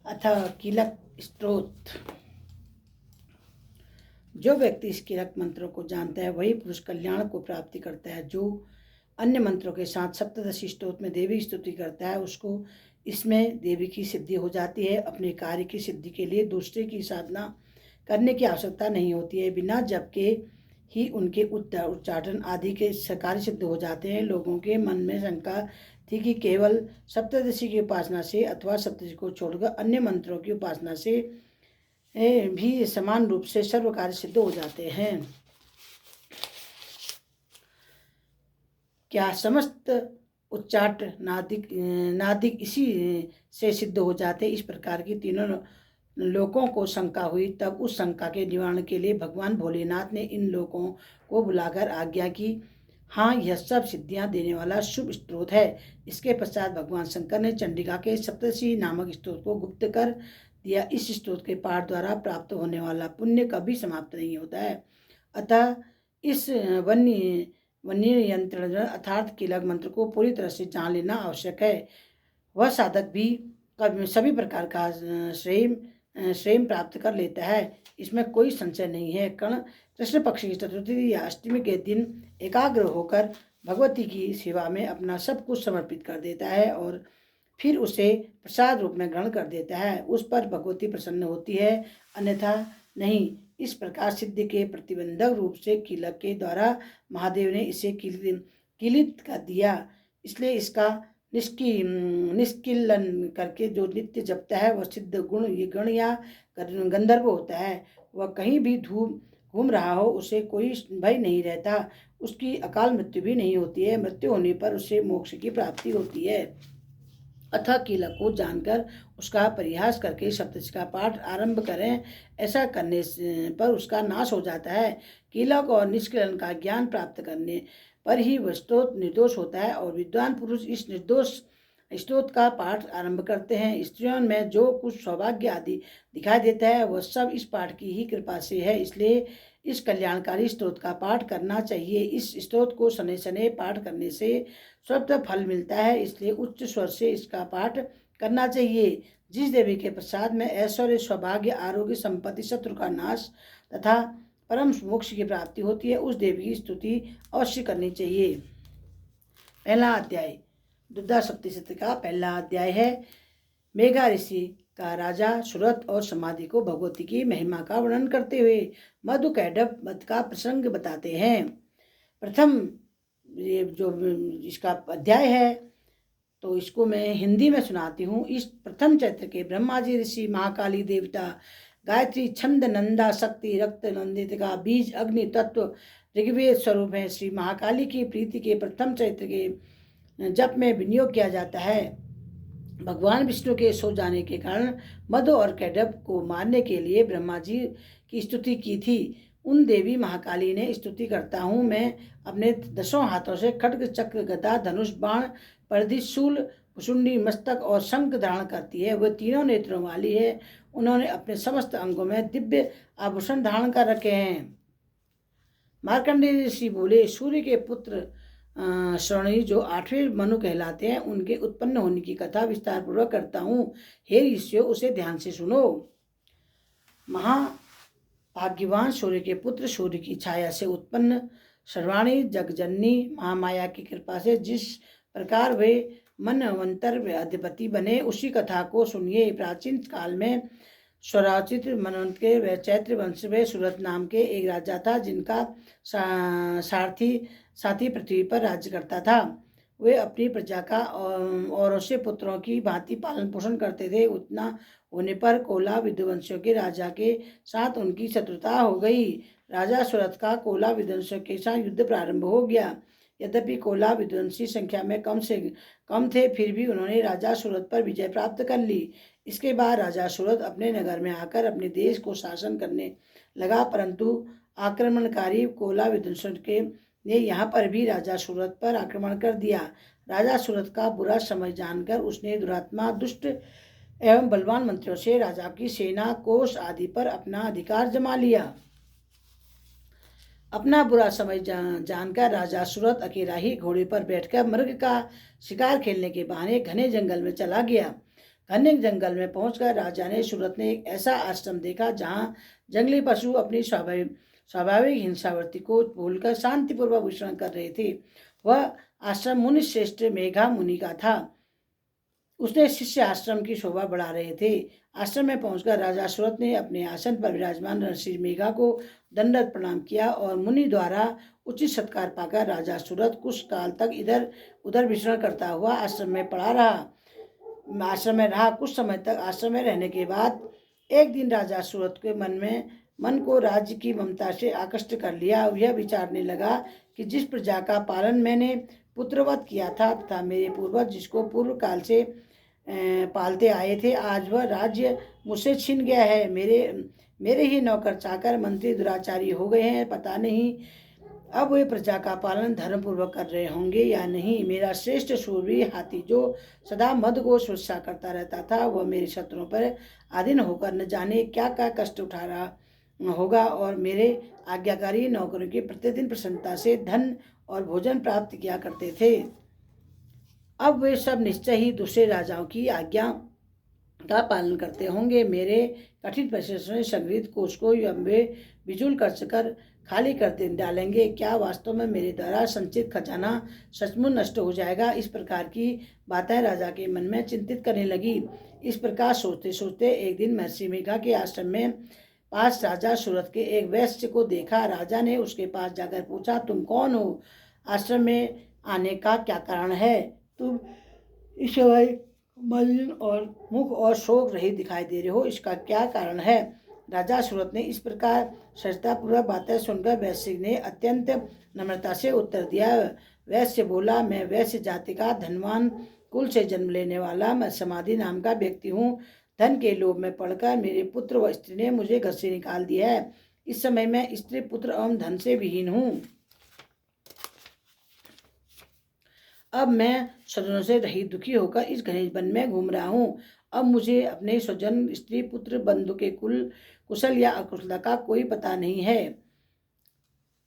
अतः कीलक स्तोत्र। जो व्यक्ति इस कीलक मंत्रों को जानता है वही पुरुष कल्याण को प्राप्ति करता है। जो अन्य मंत्रों के साथ सप्तदशी स्तोत्र में देवी स्तुति करता है उसको इसमें देवी की सिद्धि हो जाती है। अपने कार्य की सिद्धि के लिए दूसरे की साधना करने की आवश्यकता नहीं होती है। बिना जप के ही उनके उच्चाटन आदि के कार्य सिद्ध हो जाते हैं। लोगों के मन में शंका थी कि केवल सप्तदशी की उपासना से अथवा सप्तदशी को छोड़कर अन्य मंत्रों की उपासना से भी समान रूप से सर्व कार्य सिद्ध हो जाते हैं। क्या समस्त उच्चाट नादिक इसी से सिद्ध हो जाते? इस प्रकार की तीनों लोगों को शंका हुई। तब उस शंका के निवारण के लिए भगवान भोलेनाथ ने इन लोगों को बुलाकर आज्ञा की। हाँ, यह सब सिद्धियां देने वाला शुभ स्त्रोत है। इसके पश्चात भगवान शंकर ने चंडिका के सप्तऋषि नामक स्त्रोत को गुप्त कर दिया। इस स्त्रोत के पाठ द्वारा प्राप्त होने वाला पुण्य कभी समाप्त नहीं होता है। अतः इस वन्य यंत्रण अर्थात कीलक मंत्र को पूरी तरह से जान लेना आवश्यक है। वह साधक भी सभी प्रकार का श्रेय प्राप्त कर लेता है, इसमें कोई संशय नहीं है। कृष्ण पक्ष की चतुर्थी या अष्टमी के दिन एकाग्र होकर भगवती की सेवा में अपना सब कुछ समर्पित कर देता है और फिर उसे प्रसाद रूप में ग्रहण कर देता है। उस पर भगवती प्रसन्न होती है, अन्यथा नहीं। इस प्रकार सिद्धि के प्रतिबंधक रूप से कीलक के द्वारा महादेव ने इसे कीलित कर दिया। इसलिए इसका निष्किलन करके जो नित्य जपता है वह सिद्ध गण या गंधर्व होता है। वह कहीं भी घूम रहा हो उसे कोई भय नहीं रहता, उसकी अकाल मृत्यु भी नहीं होती है। मृत्यु होने पर उसे मोक्ष की प्राप्ति होती है। अतः कीलक को जानकर उसका परिहास करके सप्तऋषि का पाठ आरंभ करें। ऐसा करने पर उसका नाश हो जाता है। कीलक और निष्किलन का ज्ञान प्राप्त करने पर ही वह स्तोत्र निर्दोष होता है और विद्वान पुरुष इस निर्दोष स्तोत्र का पाठ आरंभ करते हैं। स्त्रियों में जो कुछ सौभाग्य आदि दिखाई देता है वह सब इस पाठ की ही कृपा से है। इसलिए इस कल्याणकारी स्तोत्र का पाठ करना चाहिए। इस स्तोत्र को शनै शनै पाठ करने से स्वतः फल मिलता है, इसलिए उच्च स्वर से इसका पाठ करना चाहिए। जिस देवी के प्रसाद में ऐश्वर्य, सौभाग्य, आरोग्य, संपत्ति, शत्रु का नाश तथा परम मोक्ष की प्राप्ति होती है, उस देवी की स्तुति अवश्य करनी चाहिए। पहला अध्याय दुर्गा सप्तशती का पहला अध्याय है। मेघा ऋषि का राजा सुरत और समाधि को भगवती की महिमा का वर्णन करते हुए मधु कैडव वध का प्रसंग बताते हैं। प्रथम ये जो इसका अध्याय है तो इसको मैं हिंदी में सुनाती हूँ। इस प्रथम चैत्र के ब्रह्मा जी ऋषि, महाकाली देवता, गायत्री छंद, नंदा शक्ति, रक्त नंदित का बीज, अग्नि तत्व, ऋग्वेद स्वरूप है। श्री महाकाली की प्रीति के प्रथम चैत्र के जप में विनियोग किया जाता है। भगवान विष्णु के सो जाने के कारण मधु और कैडव को मारने के लिए ब्रह्मा जी की स्तुति की थी। उन देवी महाकाली ने स्तुति करता हूँ मैं अपने 10 हाथों से खड्ग, चक्र, गदा, धनुष, बाण, परिधि, शूल, कुशुंडी, मस्तक और शंख धारण करती है। वह तीनों नेत्रों वाली है। उन्होंने अपने समस्त अंगों में दिव्य आभूषण धारण कर रखे हैं। मार्कंडेय ऋषि बोले, सूर्य के पुत्र श्रवणी जो 8वें मनु कहलाते हैं उनके उत्पन्न होने की कथा विस्तार पूर्वक करता हूँ। हे ऋषियों, उसे ध्यान से सुनो। महाभाग्यवान सूर्य के पुत्र, सूर्य की छाया से उत्पन्न सर्वाणी जगजननी महामाया की कृपा से जिस प्रकार वे मनवंतर अधिपति बने उसी कथा को सुनिए। प्राचीन काल में स्वराचित मनवंत के चैत्र वंश में सूरत नाम के एक राजा था जिनका साथी पृथ्वी पर राज्य करता था। वे अपनी प्रजा का और उसके पुत्रों की भांति पालन पोषण करते थे। उतना होने पर कोला विध्वंसियों के राजा के साथ उनकी शत्रुता हो गई। राजा सूरत का कोला विध्वंसियों के साथ युद्ध प्रारंभ हो गया। यद्यपि कोला विध्वंसी संख्या में कम से कम थे, फिर भी उन्होंने राजा सूरत पर विजय प्राप्त कर ली। इसके बाद राजा सूरत अपने नगर में आकर अपने देश को शासन करने लगा, परंतु आक्रमणकारी कोला विध्वंसियों के ने यहाँ पर भी राजा सूरत पर आक्रमण कर दिया। राजा सूरत का बुरा समय जानकर उसने दुरात्मा, दुष्ट एवं बलवान मंत्रियों से राजा की सेना, कोष आदि पर अपना अधिकार जमा लिया। अपना बुरा समय जानकर राजा सूरत अकेला ही घोड़े पर बैठकर मृग का शिकार खेलने के बहाने घने जंगल में चला गया। घने जंगल में पहुंचकर राजा ने सूरत ने एक ऐसा आश्रम देखा जहां जंगली पशु अपनी स्वाभाविक हिंसावृत्ति को भूलकर शांतिपूर्वक विश्राम कर रहे थे। वह आश्रम मुनि श्रेष्ठ मेघा मुनि का था। उसने शिष्य आश्रम की शोभा बढ़ा रहे थे। आश्रम में पहुंचकर राजा सूरत ने अपने आसन पर विराजमान ऋषि मेघा को दंडवत प्रणाम किया और मुनि द्वारा उचित सत्कार पाकर राजा सूरत कुछ काल तक इधर उधर विचरण करता हुआ आश्रम में पड़ा रहा। आश्रम में रहा। कुछ समय तक आश्रम में रहने के बाद एक दिन राजा सूरत के मन को राज्य की ममता से आकृष्ट कर लिया। यह विचारने लगा कि जिस प्रजा का पालन मैंने पुत्रवत किया था तथा मेरे पूर्वज जिसको पूर्व काल से पालते आए थे, आज वह राज्य मुझसे छिन गया है। मेरे ही नौकर चाकर मंत्री दुराचारी हो गए हैं। पता नहीं अब वे प्रजा का पालन धर्मपूर्वक कर रहे होंगे या नहीं। मेरा श्रेष्ठ शूरवीर हाथी जो सदा मद को सुरक्षा करता रहता था, वह मेरे शत्रुओं पर आधीन होकर न जाने क्या क्या कष्ट उठा रहा होगा और मेरे आज्ञाकारी नौकरों की प्रतिदिन प्रसन्नता से धन और भोजन प्राप्त किया करते थे। अब वे सब निश्चय ही दूसरे राजाओं की आज्ञा का पालन करते होंगे। मेरे कठिन परिश्रम से संग्रहित कोष को वे बिजुल कर खाली कर डालेंगे। क्या वास्तव में मेरे द्वारा संचित खजाना सचमुच नष्ट हो जाएगा? इस प्रकार की बातें राजा के मन में चिंतित करने लगी। इस प्रकार सोचते सोचते एक दिन महर्षि मेघा के आश्रम में पास राजा सूरत के एक वैश्य को देखा। राजा ने उसके पास जाकर पूछा, तुम कौन हो? आश्रम में आने का क्या कारण है? तुम इस समय मलिन और मुख और शोक रहित दिखाई दे रहे हो, इसका क्या कारण है? राजा सूरत ने इस प्रकार सहजतापूर्वक बातें सुनकर वैश्य ने अत्यंत नम्रता से उत्तर दिया। वैश्य बोला, मैं वैश्य जाति का धनवान कुल से जन्म लेने वाला मैं समाधि नाम का व्यक्ति हूँ। धन के लोभ में पड़कर मेरे पुत्र व स्त्री ने मुझे घर से निकाल दिया है। इस समय मैं स्त्री पुत्र एवं धन से विहीन हूँ। अब मैं स्वजनों से रहित दुखी होकर इस घने वन में घूम रहा हूँ। अब मुझे अपने स्वजन स्त्री पुत्र बंधु के कुशल या अकुशलता का कोई पता नहीं है।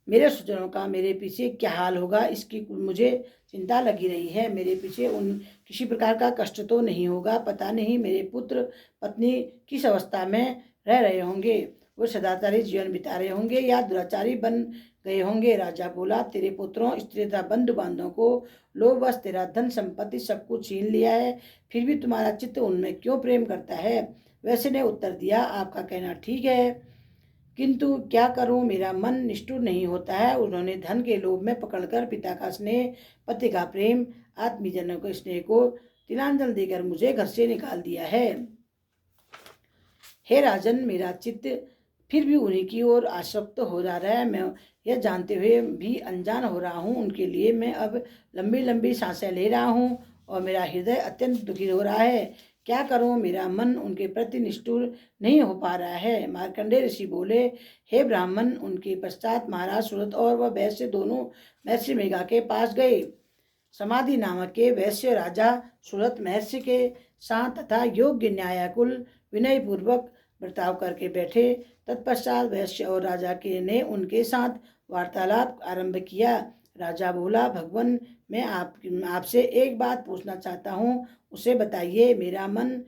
मेरे स्वजनों का मेरे पीछे क्या हाल होगा, इसकी मुझे चिंता लगी रही है। मेरे पीछे उन किसी प्रकार का कष्ट तो नहीं होगा? पता नहीं मेरे पुत्र पत्नी किस अवस्था में रह रहे होंगे। वो सदाचारी जीवन बिता रहे होंगे या दुराचारी बन गए होंगे। राजा बोला, तेरे पुत्रों स्त्री तथा बंधु बांधवों को लोभवश तेरा धन संपत्ति सब कुछ छीन लिया है, फिर भी तुम्हारा चित्त उनमें क्यों प्रेम करता है? वैश्य ने उत्तर दिया, आपका कहना ठीक है, किंतु क्या करूं, मेरा मन निष्ठुर नहीं होता है। उन्होंने धन के लोभ में पकड़कर पिता का स्नेह, पति का प्रेम, आत्मीजनों के स्नेह को तिलांजलि देकर मुझे घर से निकाल दिया है। हे राजन, मेरा चित्त फिर भी उन्हीं की ओर आसक्त हो जा रहा है। मैं यह जानते हुए भी अनजान हो रहा हूँ। उनके लिए मैं अब लंबी लंबी सांसें ले रहा हूँ और मेरा हृदय अत्यंत दुखी हो रहा है। क्या करूं, मेरा मन उनके प्रति निष्ठुर नहीं हो पा रहा है। मार्कंडेय ऋषि बोले, हे ब्राह्मण, उनके पश्चात महाराज सूरत और वह वैश्य दोनों महर्षि मेघा के पास गए। समाधि नामक के वैश्य राजा सूरत महर्षि के साथ तथा योग्य न्यायकुल विनय पूर्वक बर्ताव करके बैठे। तत्पश्चात वैश्य और राजा के ने उनके साथ वार्तालाप आरंभ किया। राजा बोला, भगवान, मैं आपसे एक बात पूछना चाहता हूँ, उसे बताइए। मेरा मन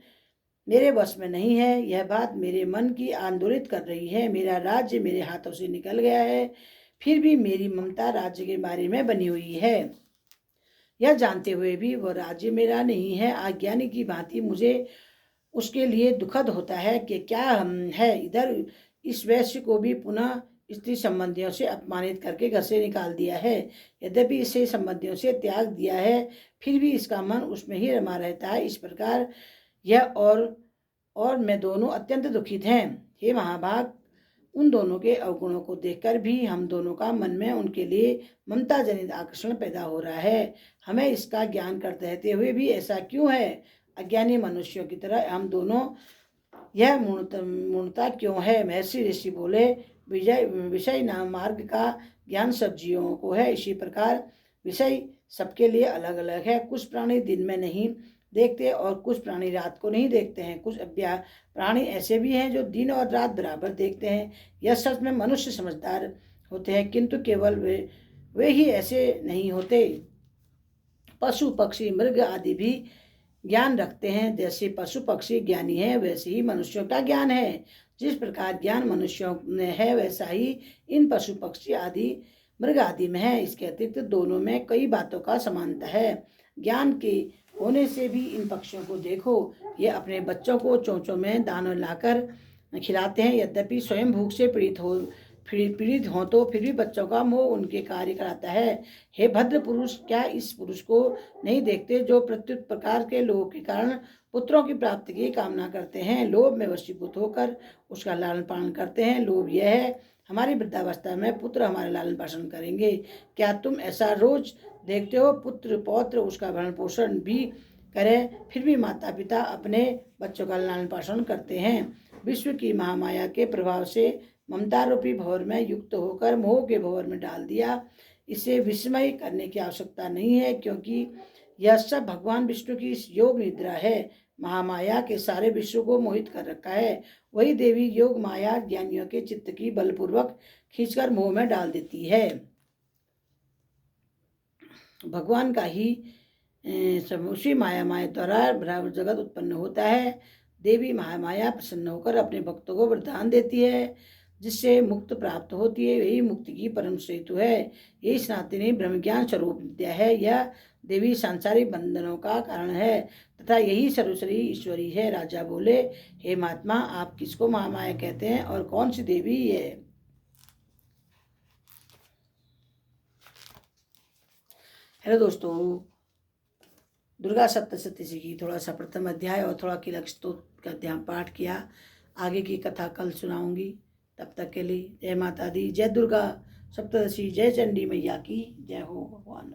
मेरे वश में नहीं है। यह बात मेरे मन की आंदोलित कर रही है। मेरा राज्य मेरे हाथों से निकल गया है, फिर भी मेरी ममता राज्य के बारे में बनी हुई है। यह जानते हुए भी वह राज्य मेरा नहीं है। अज्ञानी की भांति मुझे उसके लिए दुखद होता है कि क्या है, इधर इस वैश्य को भी पुनः स्त्री संबंधियों से अपमानित करके घर से निकाल दिया है। यद्यपि इसे संबंधियों से त्याग दिया है, फिर भी इसका मन उसमें ही रमा रहता है। इस प्रकार यह और मैं दोनों अत्यंत दुखित हैं। हे महाभाग, उन दोनों के अवगुणों को देखकर भी हम दोनों का मन में उनके लिए ममता जनित आकर्षण पैदा हो रहा है। हमें इसका ज्ञान करते रहते हुए भी ऐसा क्यों है? अज्ञानी मनुष्यों की तरह हम दोनों यह मूर्णता क्यों है? महर्षि ऋषि बोले, विषय नाम मार्ग का ज्ञान सब जीवों को है। इसी प्रकार विषय सबके लिए अलग अलग है। कुछ प्राणी दिन में नहीं देखते और कुछ प्राणी रात को नहीं देखते हैं। कुछ प्राणी ऐसे भी हैं जो दिन और रात बराबर देखते हैं। यह सच में मनुष्य समझदार होते हैं, किंतु केवल वे ही ऐसे नहीं होते। पशु पक्षी मृग आदि भी ज्ञान रखते हैं। जैसे पशु पक्षी ज्ञानी है, वैसे ही मनुष्यों का ज्ञान है। जिस प्रकार ज्ञान मनुष्यों में है, वैसा ही इन पशु पक्षी आदि मृग आदि में है। इसके अतिरिक्त दोनों में कई बातों का समानता है। ज्ञान के होने से भी इन पक्षियों को देखो, ये अपने बच्चों को चोंचों में दाना लाकर खिलाते हैं। यद्यपि स्वयं भूख से पीड़ित हों तो फिर भी बच्चों का मोह उनके कार्य कराता है। हे भद्र पुरुष, क्या इस पुरुष को नहीं देखते जो प्रत्युत प्रकार के लोभ के कारण पुत्रों की प्राप्ति की कामना करते हैं, लोभ में वशीभूत होकर उसका लालन पालन करते हैं। लोभ यह है, हमारी वृद्धावस्था में पुत्र हमारा लालन पालन करेंगे। क्या तुम ऐसा रोज देखते हो? पुत्र पौत्र उसका भरण पोषण भी करे, फिर भी माता पिता अपने बच्चों का लालन पालन करते हैं। विश्व की महामाया के प्रभाव से ममता रूपी भंवर में युक्त होकर मोह के भंवर में डाल दिया। इसे विस्मय करने की आवश्यकता नहीं है, क्योंकि यह सब भगवान विष्णु की योग निद्रा है। महामाया के सारे विश्व को मोहित कर रखा है। वही देवी योग माया ज्ञानियों के चित्त की बलपूर्वक खींचकर मोह में डाल देती है। भगवान का ही उसी माया द्वारा जगत उत्पन्न होता है। देवी महामाया प्रसन्न होकर अपने भक्तों को वरदान देती है, जिससे मुक्त प्राप्त होती है। यही मुक्ति की परम सेतु है। यही सनातनी ब्रह्म ज्ञान स्वरूप विद्या है। यह देवी सांसारिक बंधनों का कारण है तथा यही सर्वश्री ईश्वरी है। राजा बोले, हे महात्मा, आप किसको महामाया कहते हैं और कौन सी देवी है? हेलो दोस्तों, दुर्गा सप्तशती की थोड़ा सा प्रथम अध्याय और थोड़ा किलक स्तोत्र का ध्यान पाठ किया। आगे की कथा कल सुनाऊंगी। तब तक के लिए जय माता दी, जय दुर्गा सप्तशती, जय चंडी मैया की जय हो। भगवान